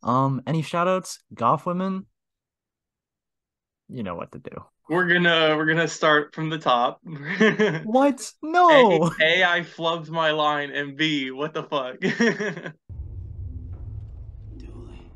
Any shout outs? Goth women? You know what to do. We're gonna start from the top. What? A, No! I flubbed my line, and B, what the fuck? Dooley.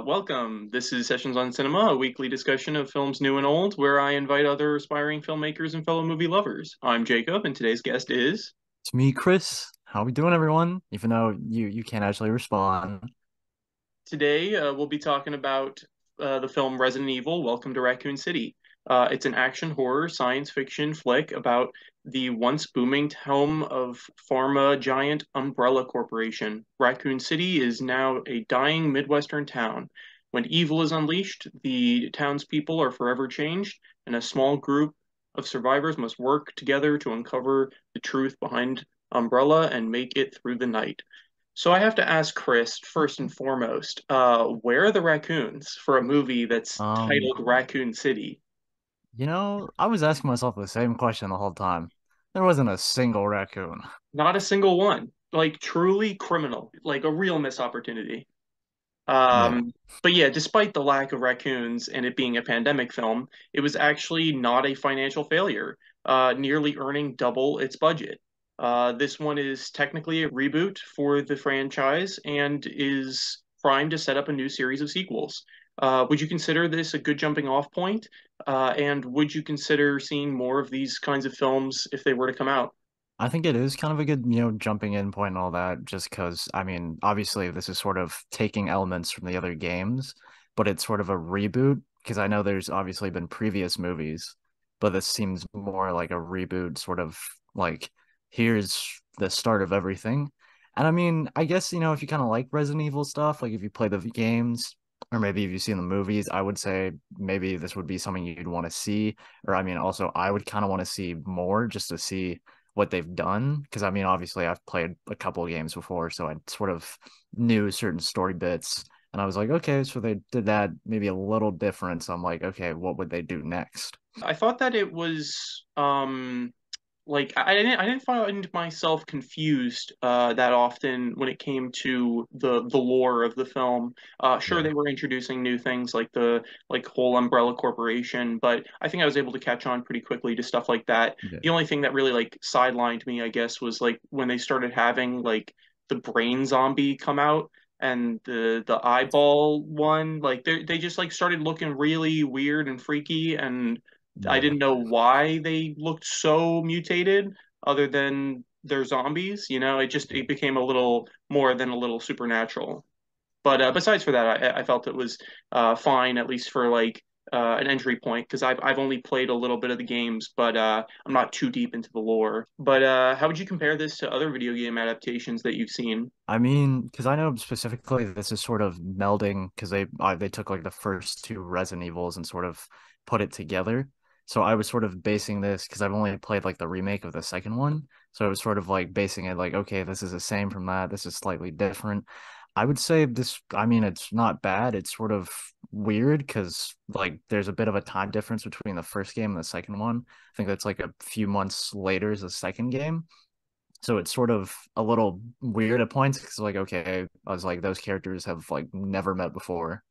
Welcome. This is Sessions on Cinema, a weekly discussion of films new and old, where I invite other aspiring filmmakers and fellow movie lovers. I'm Jacob, and today's guest is. It's me, Chris. How we doing, everyone? Even though you can't actually respond. Today, we'll be talking about the film Resident Evil: Welcome to Raccoon City. It's an action horror science fiction flick about the once booming home of pharma giant Umbrella Corporation. Raccoon City is now a dying Midwestern town. When evil is unleashed, the townspeople are forever changed, and a small group of survivors must work together to uncover the truth behind Umbrella and make it through the night. So I have to ask Chris, first and foremost, where are the raccoons for a movie that's Um, titled Raccoon City? I was asking myself the same question the whole time. There wasn't a single raccoon. Not a single one. Like truly criminal, like a real missed opportunity. Yeah. Um, but yeah, despite the lack of raccoons and it being a pandemic film, it was actually not a financial failure, nearly earning double its budget. This one is technically a reboot for the franchise and is primed to set up a new series of sequels. Would you consider this a good jumping off point? And would you consider seeing more of these kinds of films if they were to come out? I think it is kind of a good, jumping in point and all that, just because, I mean, obviously this is sort of taking elements from the other games, but it's sort of a reboot, because I know there's obviously been previous movies, but this seems more like a reboot, sort of like, here's the start of everything. And I mean, I guess, if you kind of like Resident Evil stuff, like if you play the games, or maybe if you've seen the movies, I would say maybe this would be something you'd want to see. Or I mean, also, I would kind of want to see more just to see what they've done because I mean obviously I've played a couple of games before so I sort of knew certain story bits and I was like okay so they did that maybe a little different so I'm like okay what would they do next. I thought that it was like I didn't find myself confused that often when it came to the lore of the film. Sure, Yeah, they were introducing new things like the like whole Umbrella Corporation, but I think I was able to catch on pretty quickly to stuff like that. yeah, The only thing that really like sidelined me, I guess, was like when they started having like the brain zombie come out and the eyeball one, like they just like started looking really weird and freaky and I yeah. didn't know why they looked so mutated other than they're zombies. It became a little more than a little supernatural. But besides for that, I felt it was fine, at least for like an entry point, because I've only played a little bit of the games, but I'm not too deep into the lore. But how would you compare this to other video game adaptations that you've seen? I mean because I know specifically this is sort of melding because they took like the first two Resident Evils and sort of put it together. So I was sort of basing this because I've only played like the remake of the second one. So I was sort of like basing it like, okay, this is the same from that. This is slightly different. I would say this, I mean, it's not bad. It's sort of weird because like there's a bit of a time difference between the first game and the second one. I think that's like a few months later is the second game. So it's sort of a little weird at points because like, okay, I was like, those characters have like never met before.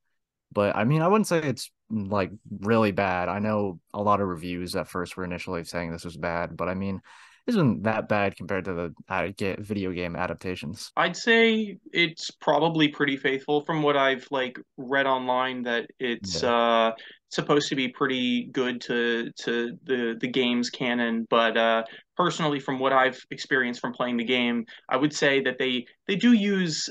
But I mean, I wouldn't say it's like really bad. I know a lot of reviews at first were initially saying this was bad, but I mean, it isn't that bad compared to the video game adaptations. I'd say it's probably pretty faithful from what I've like read online that it's Yeah. supposed to be pretty good to the game's canon, but personally from what I've experienced from playing the game, I would say that they do use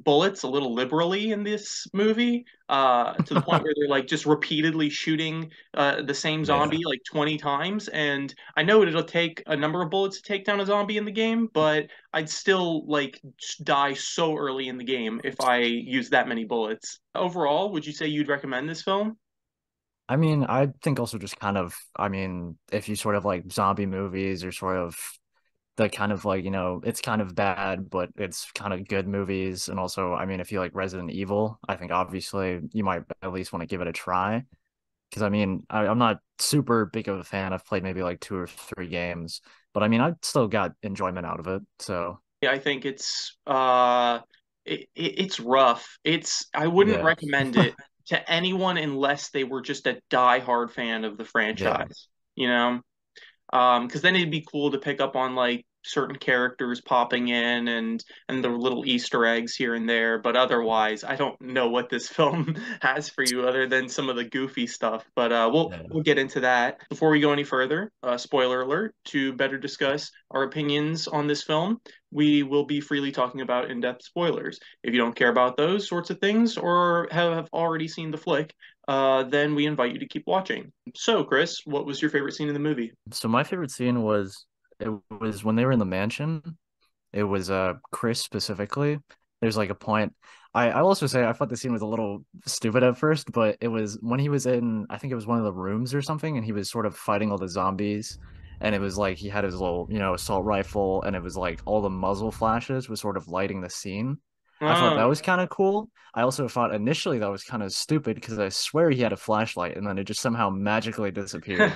bullets a little liberally in this movie, to the point where they're like just repeatedly shooting the same Yeah. zombie like 20 times. And I know it'll take a number of bullets to take down a zombie in the game, but I'd still like die so early in the game if I use that many bullets. Overall, would you say you'd recommend this film? I mean, I think also just kind of, I mean, if you sort of like zombie movies or sort of the kind of like, it's kind of bad, but it's kind of good movies. And also, I mean, if you like Resident Evil, I think obviously you might at least want to give it a try. Because I mean, I'm not super big of a fan. I've played maybe like two or three games, but I mean, I still got enjoyment out of it. So Yeah, I think it's rough. It's I wouldn't yeah, recommend it to anyone unless they were just a die-hard fan of the yeah, franchise, you know? Because then it'd be cool to pick up on like certain characters popping in and the little Easter eggs here and there. But otherwise, I don't know what this film has for you other than some of the goofy stuff. But yeah. we'll get into that. Before we go any further, spoiler alert, to better discuss our opinions on this film, we will be freely talking about in-depth spoilers. If you don't care about those sorts of things or have already seen the flick, then we invite you to keep watching. So, Chris, what was your favorite scene in the movie? So my favorite scene was it was when they were in the mansion. It was Chris specifically. There's like a point. I also say I thought the scene was a little stupid at first, but it was when he was in, I think it was one of the rooms or something, and he was sort of fighting all the zombies. And it was like he had his little, assault rifle, and it was like all the muzzle flashes was sort of lighting the scene. I thought that Oh. was kind of cool. I also thought initially that was kind of stupid because I swear he had a flashlight and then it just somehow magically disappeared.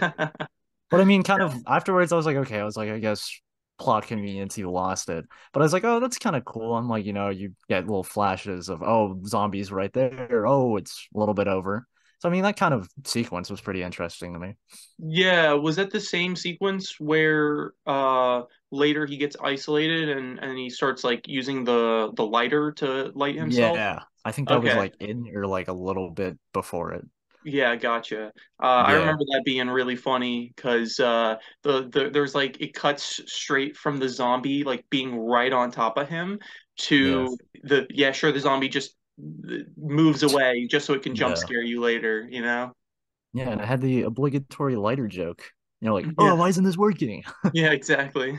But I mean, kind of afterwards, I was like, okay, I was like, I guess plot convenience, you lost it. But I was like, oh, that's kind of cool. I'm like, you get little flashes of, oh, zombies right there. Oh, it's a little bit over. So I mean, that kind of sequence was pretty interesting to me. Yeah, was that the same sequence where later he gets isolated and he starts like using the lighter to light himself? Yeah, I think that was Okay. like in or like a little bit before it. Yeah, gotcha. I Yeah, remember that being really funny because there's like it cuts straight from the zombie like being right on top of him yeah, to the yeah, sure, the zombie just moves away just so it can jump yeah, scare you later, you know? yeah. And I had the obligatory lighter joke. Like, oh, Yeah. why isn't this working? Yeah, exactly.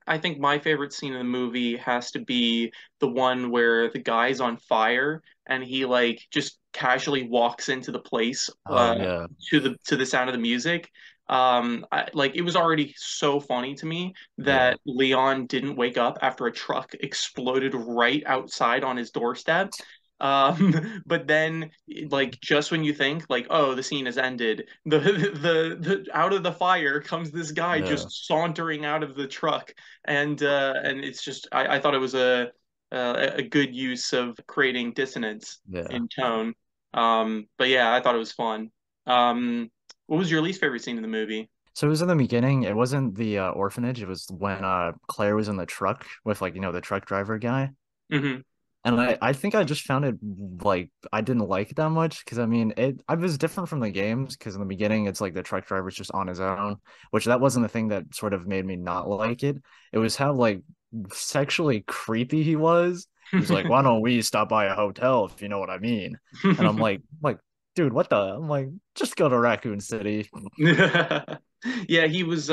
I think my favorite scene in the movie has to be the one where the guy's on fire and he like just casually walks into the place Oh yeah, to the sound of the music. Like it was already so funny to me yeah, that Leon didn't wake up after a truck exploded right outside on his doorstep. But then like just when you think like, oh, the scene has ended, the out of the fire comes this guy yeah, just sauntering out of the truck, and it's just I thought it was a good use of creating dissonance yeah. in tone. But yeah, I thought it was fun. What was your least favorite scene in the movie? So it was in the beginning. It wasn't the orphanage. It was when Claire was in the truck with like, the truck driver guy. Hmm. And I think I just found it like I didn't like it that much because I mean I was different from the games because in the beginning it's like the truck driver's just on his own, which that wasn't the thing that sort of made me not like it. It was how like sexually creepy he was. He was like, "Why don't we stop by a hotel if you know what I mean?" And I'm like, dude, what the? I'm like, just go to Raccoon City. Yeah, he was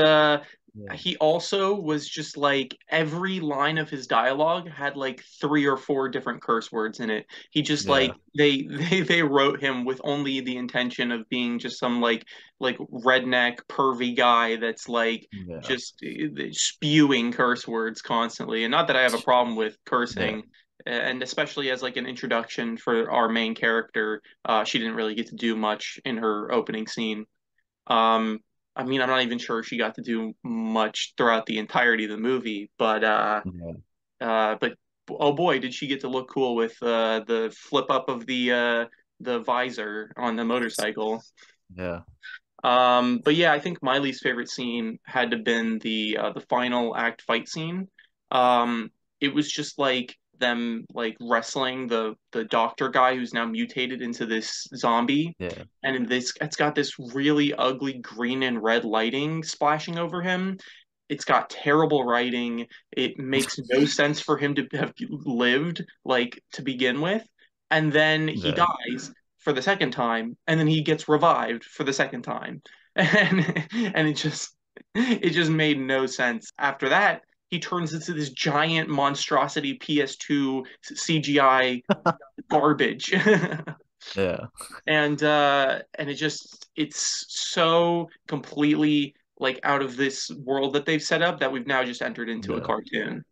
Yeah. he also was just like every line of his dialogue had like three or four different curse words in it. He just Yeah. like they wrote him with only the intention of being just some like redneck pervy guy that's like Yeah. just spewing curse words constantly. And not that I have a problem with Yeah. cursing, and especially as like an introduction for our main character, she didn't really get to do much in her opening scene. Um, I mean, I'm not even sure she got to do much throughout the entirety of the movie, Yeah. but oh boy, did she get to look cool with the flip up of the visor on the motorcycle. Yeah. But yeah, I think my least favorite scene had to been the final act fight scene. It was just like them like wrestling the doctor guy who's now mutated into this zombie, Yeah. and it's got this really ugly green and red lighting splashing over him. It's got terrible writing. It makes no sense for him to have lived like to begin with, and then he Yeah. dies for the second time, and then he gets revived for the second time, and it just made no sense. After that, he turns into this giant monstrosity PS2 CGI garbage. Yeah. And it's so completely like out of this world that they've set up that we've now just entered into a Yeah. cartoon.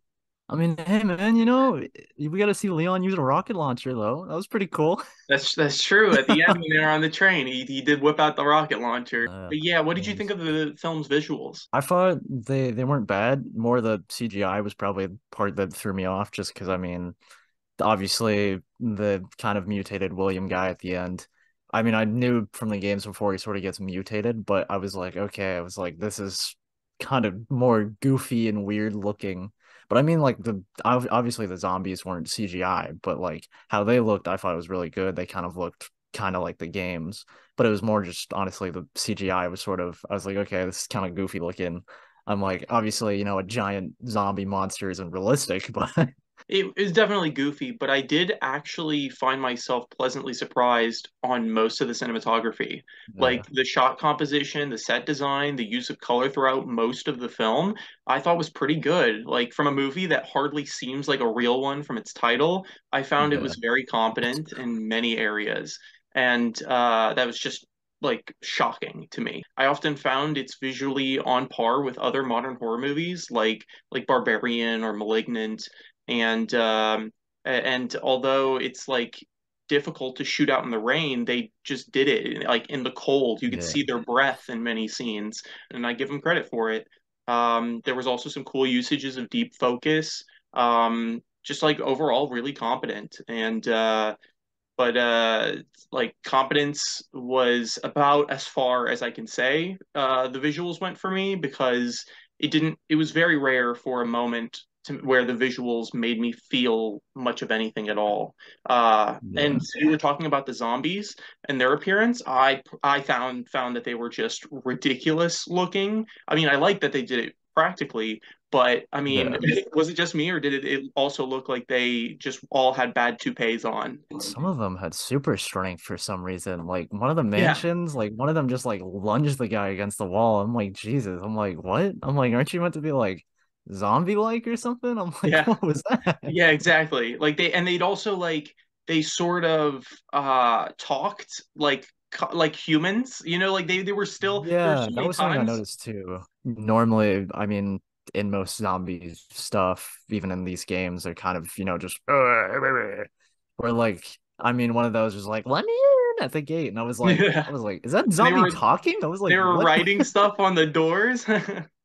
I mean, hey man, we got to see Leon use a rocket launcher though. That was pretty cool. That's true. At the end, when they were on the train, he did whip out the rocket launcher. Uh, But yeah, what that did you think was- of the film's visuals? I thought they weren't bad. More the CGI was probably the part that threw me off, just because I mean, obviously the kind of mutated William guy at the end. I mean, I knew from the games before he sort of gets mutated, but I was like, okay, I was like, this is kind of more goofy and weird looking. But I mean, like obviously the zombies weren't CGI, but like how they looked, I thought was really good. They kind of looked kind of like the games, but it was more just honestly the CGI was sort of, I was like, okay, this is kind of goofy looking. I'm like, obviously, a giant zombie monster isn't realistic, but It was definitely goofy, but I did actually find myself pleasantly surprised on most of the cinematography. yeah, Like the shot composition, the set design, the use of color throughout most of the film, I thought was pretty good. Like from a movie that hardly seems like a real one from its title, I found it yeah, was very competent in many areas. And that was just like shocking to me. I often found it's visually on par with other modern horror movies like Barbarian or Malignant and although it's like difficult to shoot out in the rain, they just did it like in the cold. You could yeah. see their breath in many scenes, and I give them credit for it. There was also some cool usages of deep focus. Just like overall really competent and like competence was about as far as I can say the visuals went for me because it was very rare for a moment where the visuals made me feel much of anything at all. And Yeah. you were talking about the zombies and their appearance. I found that they were just ridiculous looking. I mean, I like that they did it practically, but I mean, Yeah. was it just me, or did it also look like they just all had bad toupees on? Some of them had super strength for some reason. Like one of the Yeah, mansions, like one of them just like lunged the guy against the wall. I'm like, Jesus. I'm like, what? I'm like, aren't you meant to be like zombie-like or something? I'm like, yeah, what was that? yeah, exactly. Like they'd also like they sort of talked like humans, like they were still there's Yeah, so that many was something I times. noticed too. Normally, I mean, in most zombie stuff, even in these games, they're kind of, just or like, I mean, one of those was like, let me in at the gate. And Yeah. I was like, is that They zombie were talking? I was they like, were what? writing stuff on the doors.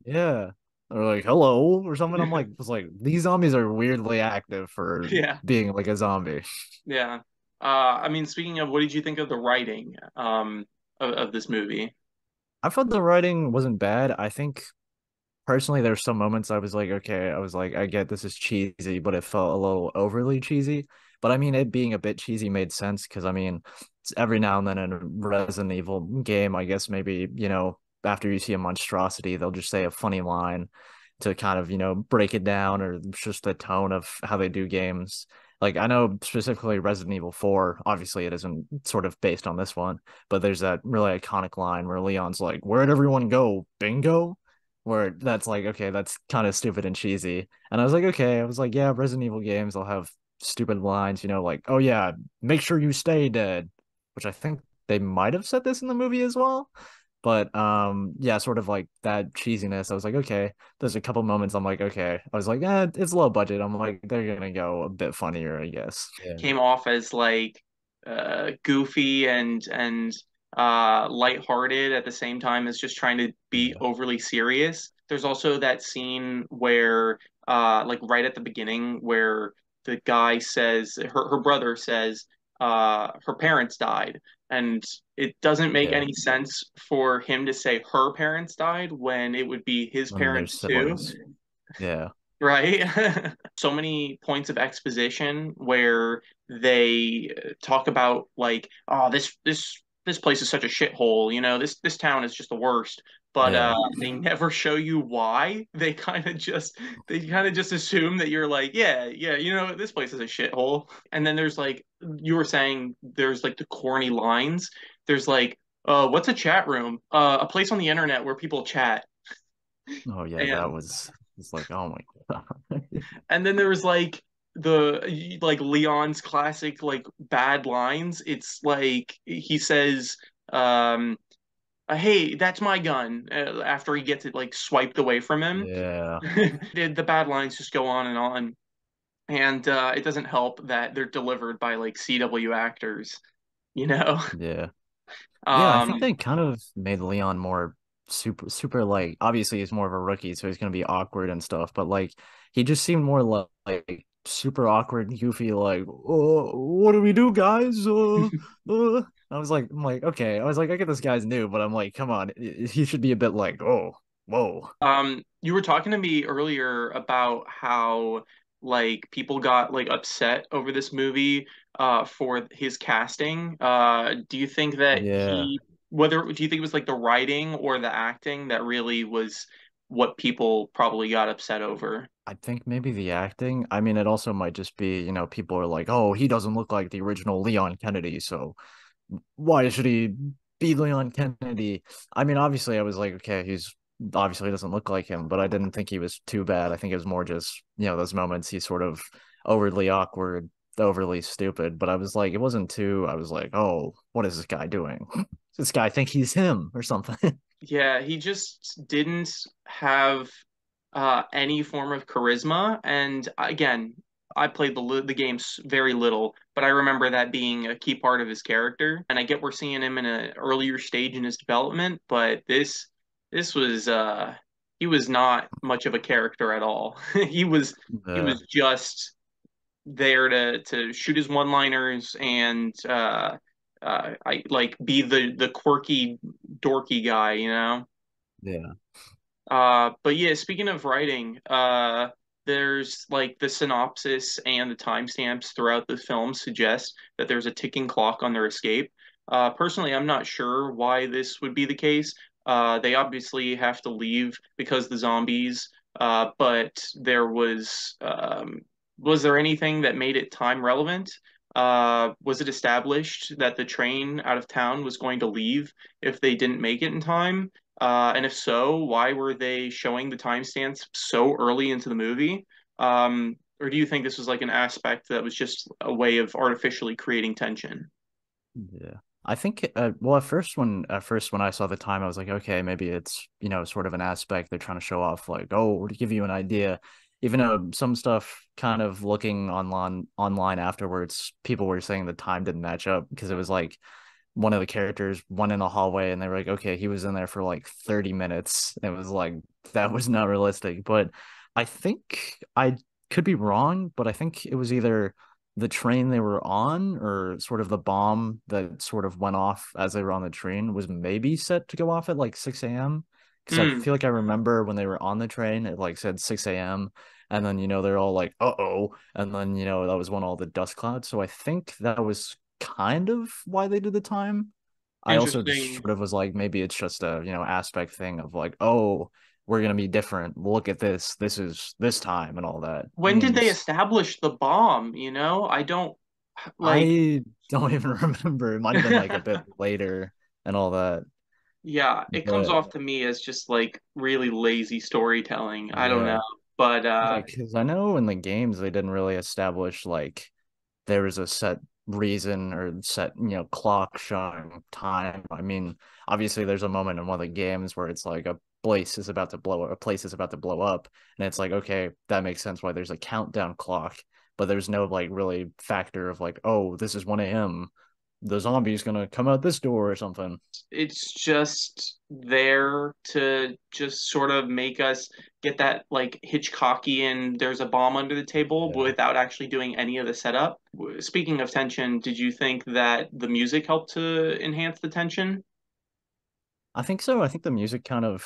Yeah. Or like, hello, or something. I'm like, was like, these zombies are weirdly active for Yeah. being like a zombie. Yeah. I mean, speaking of, what did you think of the writing of this movie? I thought the writing wasn't bad. I think personally, there's some moments I was like, okay, I was like, I get this is cheesy, but it felt a little overly cheesy. But I mean, it being a bit cheesy made sense because I mean, it's every now and then in a Resident Evil game, I guess maybe, after you see a monstrosity, they'll just say a funny line to kind of, break it down or just the tone of how they do games. Like I know specifically Resident Evil 4, obviously it isn't sort of based on this one, but there's that really iconic line where Leon's like, "Where'd everyone go? Bingo?" Where that's like, okay, that's kind of stupid and cheesy. And I was like, okay, I was like, yeah, Resident Evil games, they'll have stupid lines, like, oh yeah, make sure you stay dead, which I think they might have said this in the movie as well. But yeah, sort of like that cheesiness. I was like, okay, there's a couple moments I'm like, okay. I was like, it's low budget. I'm like, they're gonna go a bit funnier, I guess. Yeah. Came off as like goofy and lighthearted at the same time as just trying to be Yeah. overly serious. There's also that scene where like right at the beginning where the guy says her brother says her parents died, and it doesn't make Yeah. any sense for him to say her parents died when it would be his When there's parents too. siblings. Yeah. Right? So many points of exposition where they talk about like, oh, this place is such a shithole, this town is just the worst. But Yeah. they never show you why. They kind of just assume that you're like, yeah, yeah, this place is a shithole. And then there's like you were saying, there's like the corny lines. There's like, what's a chat room? A place on the internet where people chat. Oh yeah, that And was it's like, oh my God. And then there was like Leon's classic like bad lines. It's like he says, um, hey, that's my gun, after he gets it like swiped away from him. Yeah, The bad lines just go on and on. And it doesn't help that they're delivered by like CW actors, you know? yeah. Yeah, I think Um, they kind of made Leon more super like obviously he's more of a rookie, so he's gonna be awkward and stuff, but like he just seemed more like super awkward and goofy, like, oh, what do we do, guys? I'm like, okay. I was like, I get this guy's new, but I'm like, come on, he should be a bit like, oh, whoa. you were talking to me earlier about how like people got like upset over this movie for his casting. Do you think that Yeah. he whether do you think it was like the writing or the acting that really was what people probably got upset over? I think maybe the acting. I mean, it also might just be, people are like, oh, he doesn't look like the original Leon Kennedy, so why should he be Leon Kennedy? I mean, obviously, I was like, okay, he's obviously doesn't look like him, but I didn't think he was too bad. I think it was more just, those moments he's sort of overly awkward, overly stupid. But I was like, it wasn't too, I was like, oh, what is this guy doing? This guy think he's him or something. Yeah, he just didn't have any form of charisma. And again, I played the games very little, but I remember that being a key part of his character. And I get we're seeing him in an earlier stage in his development, but this was he was not much of a character at all. He Yeah, was just there to shoot his one-liners and I like be the quirky dorky guy, you know? yeah, But yeah, speaking of writing, there's like the synopsis and the timestamps throughout the film suggest that there's a ticking clock on their escape. Personally, I'm not sure why this would be the case. They obviously have to leave because the zombies, but was there anything that made it time relevant? Was it established that the train out of town was going to leave if they didn't make it in time? And if so, why were they showing the timestamps so early into the movie? Or do you think this was like an aspect that was just a way of artificially creating tension? yeah. I think well at first when I saw the time I was like, okay, maybe it's, sort of an aspect they're trying to show off, like, oh, to give you an idea. Even though some stuff kind of looking online afterwards, people were saying the time didn't match up because it was like one of the characters went in the hallway and they were like, okay, he was in there for like 30 minutes. It was like that was not realistic. But I think I could be wrong, but I think it was either the train they were on or sort of the bomb that sort of went off as they were on the train was maybe set to go off at like 6 a.m. Because I Hmm, feel like I remember when they were on the train, it like said 6 a.m. And then, they're all like, uh-oh. And then, that was when all the dust clouds. So I think that was kind of why they did the time. I also just interesting. sort of was like, maybe it's just a, aspect thing of like, oh, we're gonna be different. Look at this. This is this time and all that. I When did mean, they establish the bomb? You know, I don't like, I don't even remember. It might have been like a bit later and all that. yeah, it comes But off to me as just like really lazy storytelling. I don't know. yeah, But like, because I know in the games they didn't really establish like there was a set reason or set, clock showing time. I mean, obviously there's a moment in one of the games where it's like a place is about to blow up, and it's like, okay, that makes sense why there's a countdown clock, but there's no like really factor of like, oh, this is 1 a.m. The zombie's gonna come out this door or something. it's just there to just sort of make us get that like Hitchcockian there's a bomb under the table Yeah. without actually doing any of the setup. Speaking of tension, did you think that the music helped to enhance the tension? I think so. I think the music kind of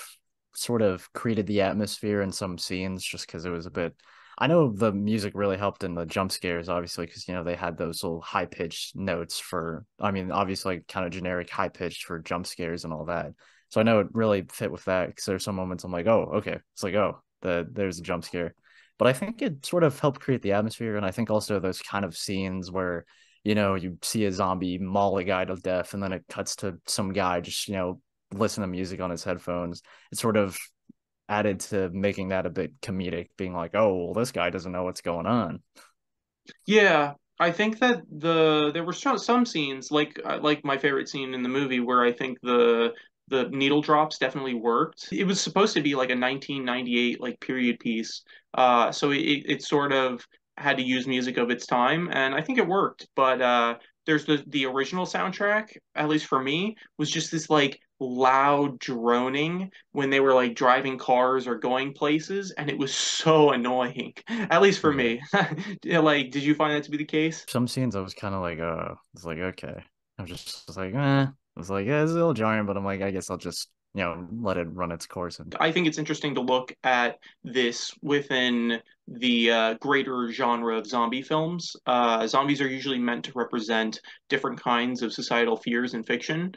sort of created the atmosphere in some scenes just because it was a bit. I know the music really helped in the jump scares, obviously, because they had those little high pitched notes for, I mean, obviously, kind of generic high pitched for jump scares and all that. So I know it really fit with that because there's some moments I'm like, oh, okay. It's like, oh, there's a jump scare. But I think it sort of helped create the atmosphere. And I think also those kind of scenes where you see a zombie maul a guy to death, and then it cuts to some guy just, listen to music on his headphones. It sort of added to making that a bit comedic, being like, oh, well, this guy doesn't know what's going on. Yeah, I think that there were some scenes like my favorite scene in the movie where I think the needle drops definitely worked. It was supposed to be like a 1998 like period piece, so it sort of had to use music of its time, and I think it worked. But there's the original soundtrack, at least for me, was just this like loud droning when they were like driving cars or going places, and it was so annoying. At least for Yeah. me. Like, did you find that to be the case? Some scenes I was kind of like, it's like, okay. I was like, eh. I was like, yeah, it's a little jarring, but I'm like, I guess I'll just, let it run its course. And I think it's interesting to look at this within the greater genre of zombie films. Zombies are usually meant to represent different kinds of societal fears in fiction.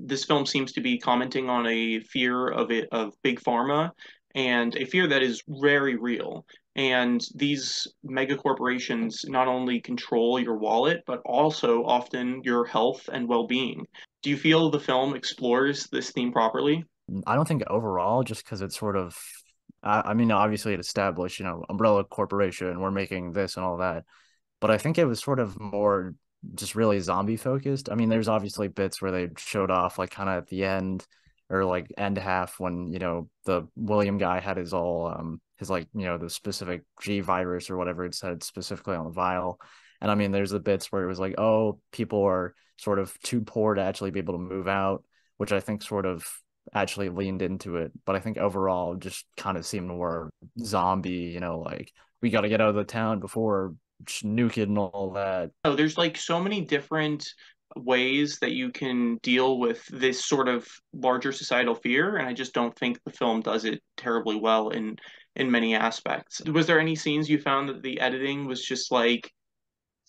This film seems to be commenting on a fear of big pharma and a fear that is very real. And these mega corporations not only control your wallet, but also often your health and well-being. Do you feel the film explores this theme properly? I don't think overall, just because it's sort of, I mean, obviously it established, umbrella corporation, we're making this and all that. But I think it was sort of more just really zombie focused. I mean, there's obviously bits where they showed off like kind of at the end or like end half when, the William guy had his all his like, the specific G virus or whatever it said specifically on the vial. And I mean, there's the bits where it was like, oh, people are sort of too poor to actually be able to move out, which I think sort of actually leaned into it. But I think overall just kind of seemed more zombie, like we got to get out of the town before nuke it and all that. Oh, there's like so many different ways that you can deal with this sort of larger societal fear, and I just don't think the film does it terribly well in many aspects. Was there any scenes you found that the editing was just like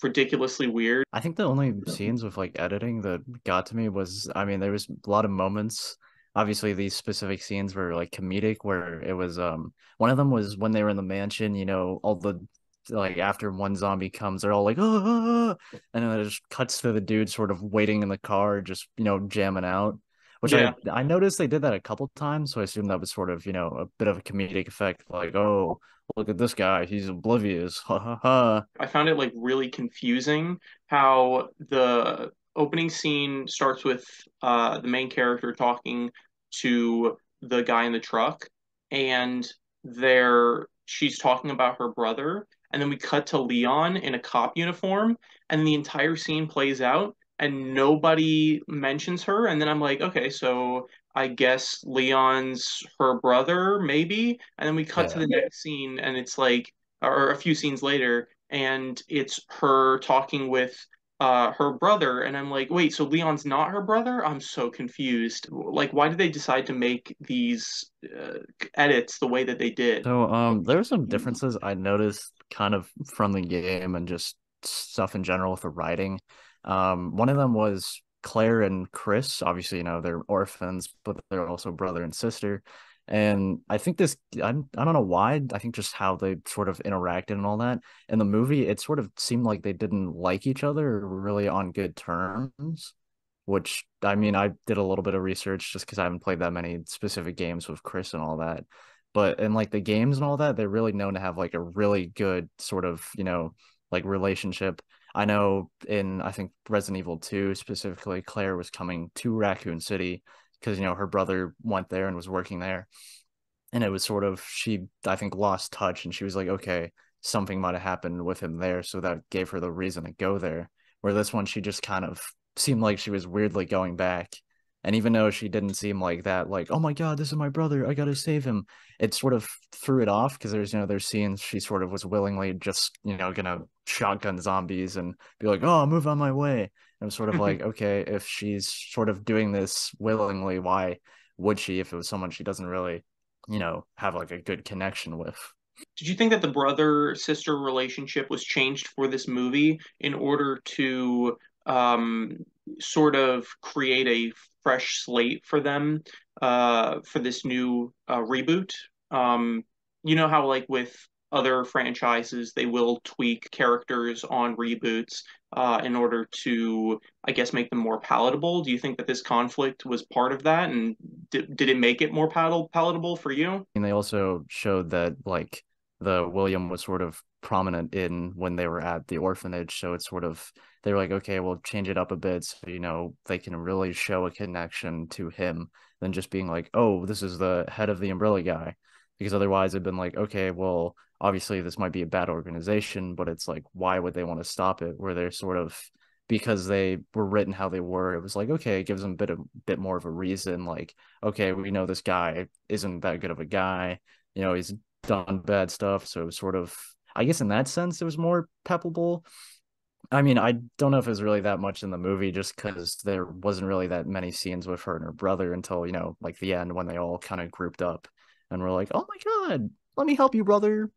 ridiculously weird? I think the only scenes with like editing that got to me was, I mean, there was a lot of moments. Obviously, these specific scenes were like comedic, where it was one of them was when they were in the mansion, all the like after one zombie comes, they're all like, oh, and then it just cuts to the dude sort of waiting in the car, just jamming out. Which Yeah. I noticed they did that a couple times, so I assume that was sort of a bit of a comedic effect, like, oh, look at this guy, he's oblivious, ha ha ha. I found it like really confusing how the opening scene starts with the main character talking to the guy in the truck, and she's talking about her brother, and then we cut to Leon in a cop uniform, and the entire scene plays out, and nobody mentions her, and then I'm like, okay, so I guess Leon's her brother, maybe, and then we cut to Yeah. the next scene, and it's like, or a few scenes later and it's her talking with her brother, and I'm like, wait, so Leon's not her brother? I'm so confused. Like, why did they decide to make these edits the way that they did? So there were some differences I noticed kind of from the game and just stuff in general with the writing. One of them was Claire and Chris. Obviously, they're orphans, but they're also brother and sister. And I think I don't know why. I think just how they sort of interacted and all that. In the movie, it sort of seemed like they didn't like each other or were really on good terms, which I mean, I did a little bit of research just because I haven't played that many specific games with Chris and all that. But in like the games and all that, they're really known to have like a really good sort of, like relationship. I know in I think Resident Evil 2 specifically, Claire was coming to Raccoon City because, her brother went there and was working there. And it was sort of she I think lost touch and she was like, okay, something might have happened with him there, so that gave her the reason to go there. Where this one she just kind of seemed like she was weirdly going back. And even though she didn't seem like that, like, oh my God, this is my brother, I gotta save him, it sort of threw it off because there's scenes she sort of was willingly just, gonna shotgun zombies and be like, oh, move on my way. And it was sort of like, okay, if she's sort of doing this willingly, why would she if it was someone she doesn't really have like a good connection with. Did you think that the brother sister relationship was changed for this movie in order to um, sort of create a fresh slate for them for this new reboot? You know how, like, with other franchises, they will tweak characters on reboots in order to, I guess, make them more palatable. Do you think that this conflict was part of that? And did it make it more palatable for you? And they also showed that like the William was sort of prominent in when they were at the orphanage. So it's sort of they were like, okay, we'll change it up a bit so they can really show a connection to him than just being like, oh, this is the head of the umbrella guy. Because otherwise it'd been like, okay, well, obviously this might be a bad organization, but it's like, why would they want to stop it? Where they're sort of because they were written how they were, it was like, okay, it gives them a bit more of a reason, like, okay, we know this guy isn't that good of a guy, he's done bad stuff. So it was sort of, I guess in that sense, it was more peppable. I mean, I don't know if it was really that much in the movie just because there wasn't really that many scenes with her and her brother until, like the end when they all kind of grouped up and were like, oh my God, let me help you, brother,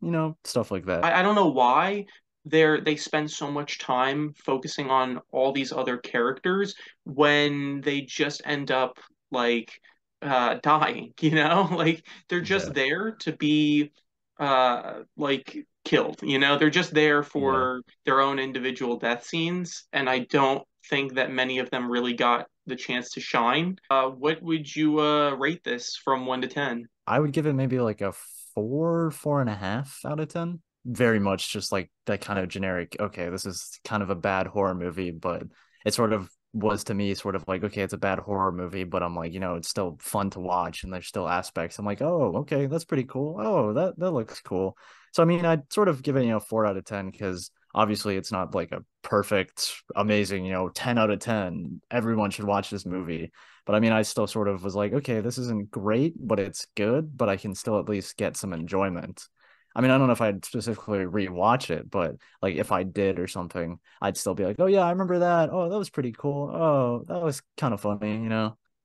stuff like that. I don't know why they spend so much time focusing on all these other characters when they just end up like dying, you know? Like they're just Yeah. there to be like killed, you know? They're just there Yeah. for their own individual death scenes, and I don't think that many of them really got the chance to shine. What would you rate this from 1 to 10? I would give it maybe like a 4.5 out of 10. Very much just like that kind of generic, okay, this is kind of a bad horror movie, but it sort of was to me sort of like, okay, it's a bad horror movie, but I'm like, it's still fun to watch and there's still aspects. I'm like, oh, okay, that's pretty cool. Oh, that looks cool. So I mean, I'd sort of give it, 4 out of 10 because obviously it's not like a perfect, amazing, 10 out of 10. Everyone should watch this movie. But I mean, I still sort of was like, okay, this isn't great, but it's good, but I can still at least get some enjoyment. I mean, I don't know if I'd specifically rewatch it, but like if I did or something, I'd still be like, oh yeah, I remember that. Oh, that was pretty cool. Oh, that was kind of funny.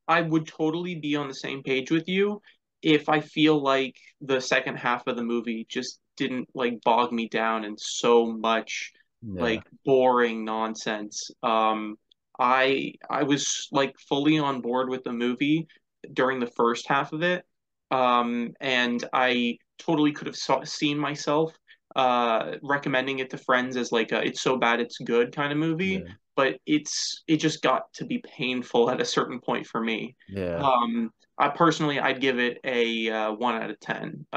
I would totally be on the same page with you if I feel like the second half of the movie just didn't like bog me down in so much Yeah, like boring nonsense. I was like fully on board with the movie during the first half of it. And I totally could have seen myself recommending it to friends as like a it's so bad it's good kind of movie, yeah, but it just got to be painful at a certain point for me. yeah, I personally I'd give it a 1 out of 10.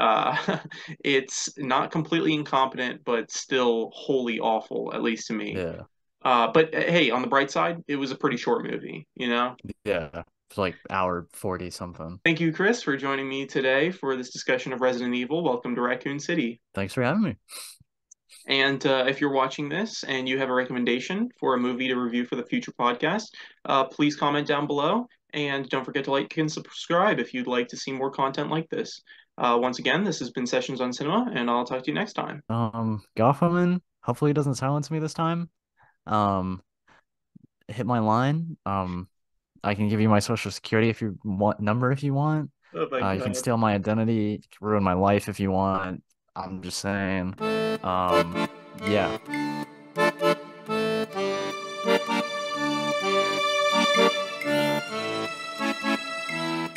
It's not completely incompetent, but still wholly awful, at least to me. yeah, But hey, on the bright side, it was a pretty short movie, you know? yeah. It's like hour 40 something. Thank you, Chris, for joining me today for this discussion of Resident Evil. Welcome to Raccoon City. Thanks for having me. And if you're watching this and you have a recommendation for a movie to review for the future podcast, please comment down below. And don't forget to like and subscribe if you'd like to see more content like this. Once again, this has been Sessions on Cinema, and I'll talk to you next time. Gofferman, hopefully he doesn't silence me this time. Um, hit my line. I can give you my social security if you want number if you want. Oh my You can God. steal my identity, you can ruin my life if you want. I'm just saying. Yeah.